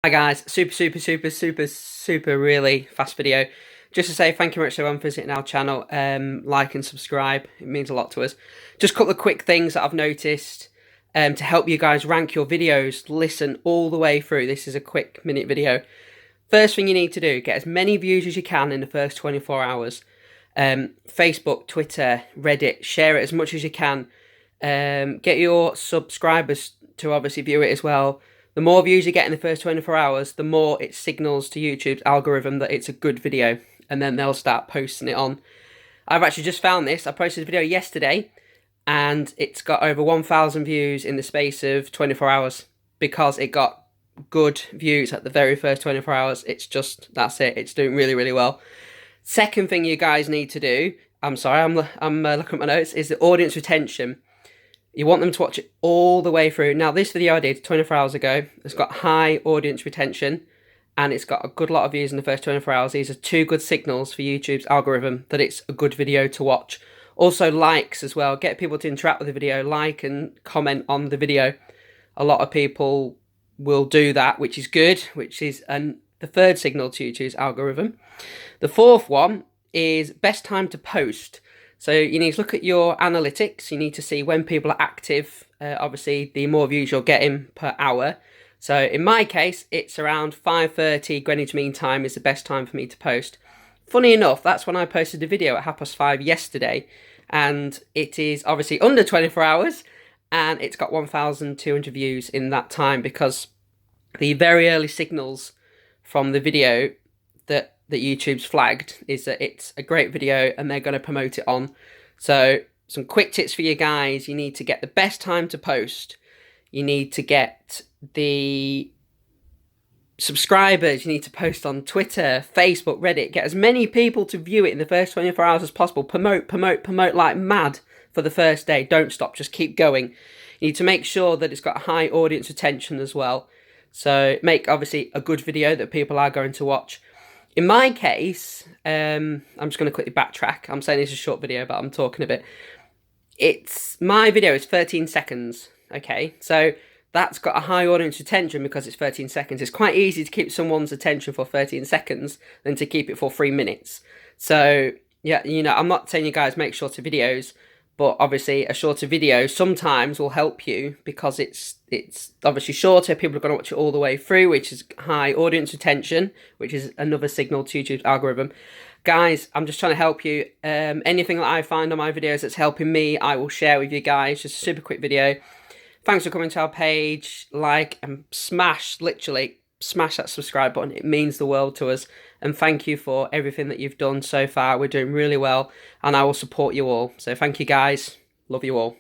Hi guys, super really fast video. Just to say thank you very much to everyone for visiting our channel. Like and subscribe, it means a lot to us. Just a couple of quick things that I've noticed to help you guys rank your videos. Listen all the way through. This is a quick minute video. First thing you need to do, get as many views as you can in the first 24 hours. Facebook, Twitter, Reddit, share it as much as you can. Get your subscribers to obviously view it as well. The more views you get in the first 24 hours, the more it signals to YouTube's algorithm that it's a good video, and then they'll start posting it on. I've actually just found this. I posted a video yesterday, and it's got over 1,000 views in the space of 24 hours because it got good views at the very first 24 hours. It's just, that's it. It's doing really, really well. Second thing you guys need to do, I'm sorry, I'm looking at my notes, is the audience retention. You want them to watch it all the way through. Now, this video I did 24 hours ago, it's got high audience retention, and it's got a good lot of views in the first 24 hours. These are two good signals for YouTube's algorithm that it's a good video to watch. Also, likes as well. Get people to interact with the video, like and comment on the video. A lot of people will do that, which is good, which is the third signal to YouTube's algorithm. The fourth one is best time to post. So you need to look at your analytics. You need to see when people are active. Obviously, the more views you're getting per hour. So in my case, it's around 5:30 Greenwich Mean Time is the best time for me to post. Funny enough, that's when I posted the video at 5:30 yesterday. And it is obviously under 24 hours. And it's got 1,200 views in that time because the very early signals from the video that YouTube's flagged is that it's a great video and they're going to promote it on. So some quick tips for you guys. You need to get the best time to post. You need to get the subscribers. You need to post on Twitter, Facebook, Reddit. Get as many people to view it in the first 24 hours as possible. Promote like mad for the first day. Don't stop, just keep going. You need to make sure that it's got high audience retention as well. So make obviously a good video that people are going to watch. In my case, I'm just going to quickly backtrack. I'm saying it's a short video, but I'm talking a bit. My video is 13 seconds, okay? So that's got a high audience retention because it's 13 seconds. It's quite easy to keep someone's attention for 13 seconds than to keep it for 3 minutes. So, yeah, I'm not saying you guys make shorter videos, but obviously a shorter video sometimes will help you because it's obviously shorter. People are going to watch it all the way through, which is high audience retention, which is another signal to YouTube's algorithm. Guys, I'm just trying to help you. Anything that I find on my videos that's helping me, I will share with you guys. Just a super quick video. Thanks for coming to our page. Like and literally smash that subscribe button. It means the world to us. And thank you for everything that you've done so far. We're doing really well, and I will support you all. So thank you guys. Love you all.